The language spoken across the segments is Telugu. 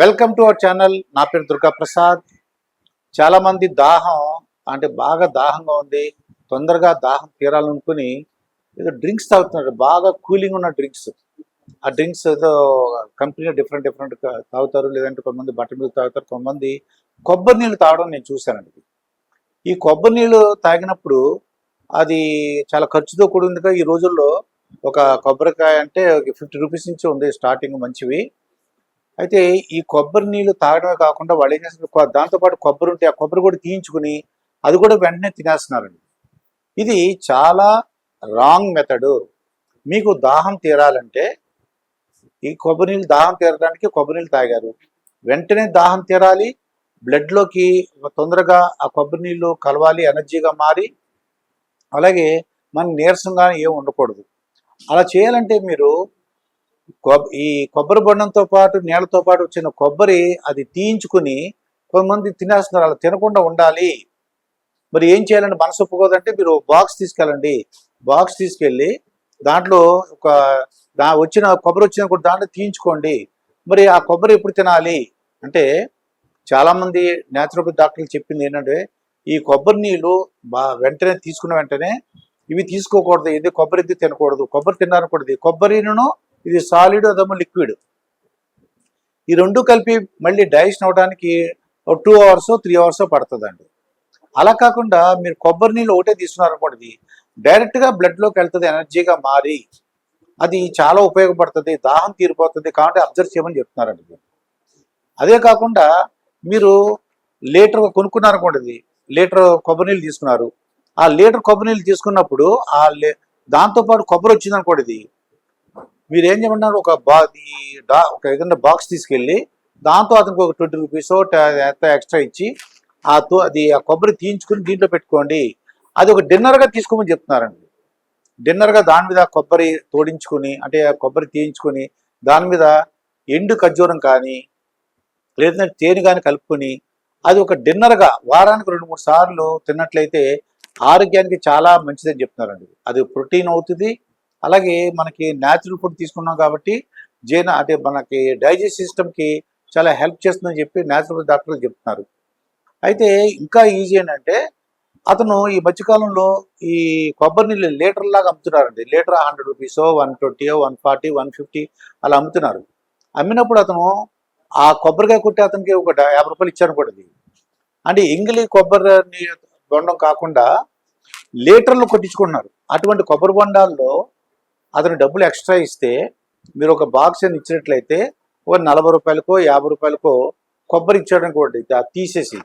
Welcome to our channel. నా పేరు దుర్గా ప్రసాద్. చాలామంది దాహం అంటే బాగా దాహంగా ఉంది, తొందరగా దాహం తీరాలనుకుని ఏదో డ్రింక్స్ తాగుతున్నారు, బాగా కూలింగ్ ఉన్న డ్రింక్స్. ఆ డ్రింక్స్ ఏదో కంపెనీ డిఫరెంట్ డిఫరెంట్ తాగుతారు, లేదంటే కొంతమంది బటర్ మిల్క్ తాగుతారు, కొంతమంది కొబ్బరి నీళ్ళు తాగడం నేను చూశానండి. ఈ కొబ్బరి నీళ్ళు తాగినప్పుడు అది చాలా ఖర్చుతో కూడిందిగా. ఈ రోజుల్లో ఒక కొబ్బరికాయ అంటే 50 రూపీస్ నుంచి ఉంది స్టార్టింగ్ మంచివి. అయితే ఈ కొబ్బరి నీళ్ళు తాగడమే కాకుండా వాళ్ళు ఏం చేస్తున్నారు, దాంతోపాటు కొబ్బరి ఉంటే ఆ కొబ్బరి కూడా తీయించుకుని అది కూడా వెంటనే తినేస్తున్నారండి. ఇది చాలా రాంగ్ మెథడ్. మీకు దాహం తీరాలంటే ఈ కొబ్బరి నీళ్ళు దాహం తీరడానికి కొబ్బరి నీళ్ళు తాగారు, వెంటనే దాహం తీరాలి, బ్లడ్లోకి తొందరగా ఆ కొబ్బరి నీళ్ళు కలవాలి, ఎనర్జీగా మారి, అలాగే మన నీరసంగా ఏం ఉండకూడదు. అలా చేయాలంటే మీరు ఈ కొబ్బరి బొండంతో పాటు నీళ్ళతో పాటు వచ్చిన కొబ్బరి అది తీయించుకుని కొంతమంది తినేస్తున్నారు. అలా తినకుండా ఉండాలి. మరి ఏం చేయాలంటే మనసు ఒప్పుకోదంటే మీరు బాక్స్ తీసుకెళ్ళండి. బాక్స్ తీసుకెళ్ళి దాంట్లో ఒక వచ్చిన కొబ్బరి వచ్చిన కూడా దాంట్లో తీయించుకోండి. మరి ఆ కొబ్బరి ఎప్పుడు తినాలి అంటే చాలామంది న్యాచురోపతి డాక్టర్లు చెప్పింది ఏంటంటే ఈ కొబ్బరి నీళ్ళు వెంటనే తీసుకున్న వెంటనే ఇవి తీసుకోకూడదు, ఇది కొబ్బరి తినకూడదు. కొబ్బరి తిన్నారకూడదు. కొబ్బరిను ఇది సాలిడ్, అదేమో లిక్విడ్. ఈ రెండు కలిపి మళ్ళీ డైజెషన్ అవడానికి 2 అవర్స్ 3 అవర్స్ పడుతుందండి. అలా కాకుండా మీరు కొబ్బరి నీళ్ళు ఒకటే తీసుకున్నారనుకోండి, డైరెక్ట్గా బ్లడ్లోకి వెళ్తుంది, ఎనర్జీగా మారి అది చాలా ఉపయోగపడుతుంది, దాహం తీరిపోతుంది. కాబట్టి అబ్జర్వ్ చేయమని చెప్తున్నారండి. అదే కాకుండా మీరు లీటర్ కొనుక్కున్నారనుకోండి, లీటర్ కొబ్బరి నీళ్ళు తీసుకున్నారు. ఆ లీటర్ కొబ్బరి నీళ్ళు తీసుకున్నప్పుడు దాంతోపాటు కొబ్బరి వచ్చిందనుకోండి, మీరు ఏం చేయమన్నారు, ఒక ఏదైనా బాక్స్ తీసుకెళ్ళి దాంతో అతనికి ఒక 20 రూపీస్ ఎక్స్ట్రా ఇచ్చి అది ఆ కొబ్బరి తీయించుకుని దీంట్లో పెట్టుకోండి. అది ఒక డిన్నర్గా తీసుకోమని చెప్తున్నారండి. డిన్నర్గా దాని మీద కొబ్బరి తోడించుకుని, అంటే కొబ్బరి తీయించుకొని దాని మీద ఎండు ఖర్జూరం కానీ లేదంటే తేనె కానీ కలుపుకొని అది ఒక డిన్నర్గా వారానికి 2-3 సార్లు తిన్నట్లయితే ఆరోగ్యానికి చాలా మంచిదని చెప్తున్నారండి. అది ప్రోటీన్ అవుతుంది, అలాగే మనకి న్యాచురల్ ఫుడ్ తీసుకున్నాం కాబట్టి అంటే మనకి డైజెస్ట్ సిస్టమ్కి చాలా హెల్ప్ చేస్తుందని చెప్పి న్యాచురల్ డాక్టర్లు చెప్తున్నారు. అయితే ఇంకా ఈజీ ఏంటంటే అతను ఈ మధ్యకాలంలో ఈ కొబ్బరి నీళ్ళు లీటర్లాగా అమ్ముతున్నారండి. లీటర్ 100 రూపీస్, 120, 140, 150 అలా అమ్ముతున్నారు. అమ్మినప్పుడు అతను ఆ కొబ్బరికాయ కొట్టి అతనికి ఒక 50 రూపాయలు ఇచ్చారనుకోండి. అంటే ఎంగిలి కొబ్బరి బొండం కాకుండా లీటర్లు కొట్టించుకుంటున్నారు. అటువంటి కొబ్బరి బొండాల్లో అతను డబ్బులు ఎక్స్ట్రా ఇస్తే మీరు ఒక బాక్స్ అని ఇచ్చినట్లయితే ఒక 40 రూపాయలకో 50 రూపాయలకో కొబ్బరి ఇచ్చాడనుకోండి, తీసేసి.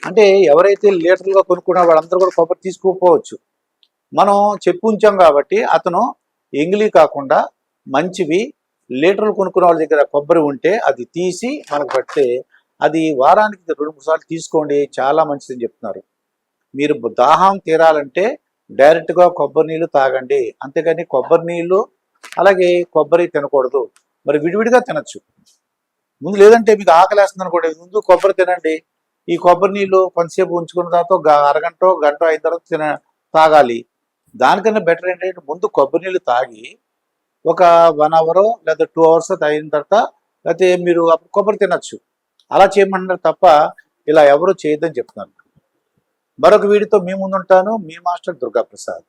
అంటే ఎవరైతే లీటర్లుగా కొనుక్కున్నా వాళ్ళందరూ కూడా కొబ్బరి తీసుకోకపోవచ్చు. మనం చెప్పి ఉంచాం కాబట్టి అతను ఎంగిలి కాకుండా మంచివి లీటర్లు కొనుక్కున్న వాళ్ళ దగ్గర కొబ్బరి ఉంటే అది తీసి మనకు పడితే అది వారానికి 2-3 సార్లు తీసుకోండి, చాలా మంచిదని చెప్తున్నారు. మీరు దాహం తీరాలంటే డైరెక్ట్గా కొబ్బరి నీళ్ళు తాగండి, అంతేగాని కొబ్బరి నీళ్ళు అలాగే కొబ్బరి తినకూడదు. మరి విడివిడిగా తినచ్చు. ముందు లేదంటే మీకు ఆకలేస్తుంది అనుకోండి, ముందు కొబ్బరి తినండి. ఈ కొబ్బరి నీళ్ళు కొంతసేపు ఉంచుకున్న తర్వాత అరగంట గంట అయిన తర్వాత తాగాలి. దానికన్నా బెటర్ ఏంటంటే ముందు కొబ్బరి నీళ్ళు తాగి ఒక 1 అవర్ లేదా 2 అవర్స్ తాగిన తర్వాత లేకపోతే మీరు అప్పుడు కొబ్బరి తినచ్చు. అలా చేయమంటున్నారు తప్ప ఇలా ఎవరు చేయొద్దని చెప్తున్నారు. మరొక వీడియోతో మీ ముందుంటాను. మీ మాస్టర్ దుర్గా ప్రసాద్.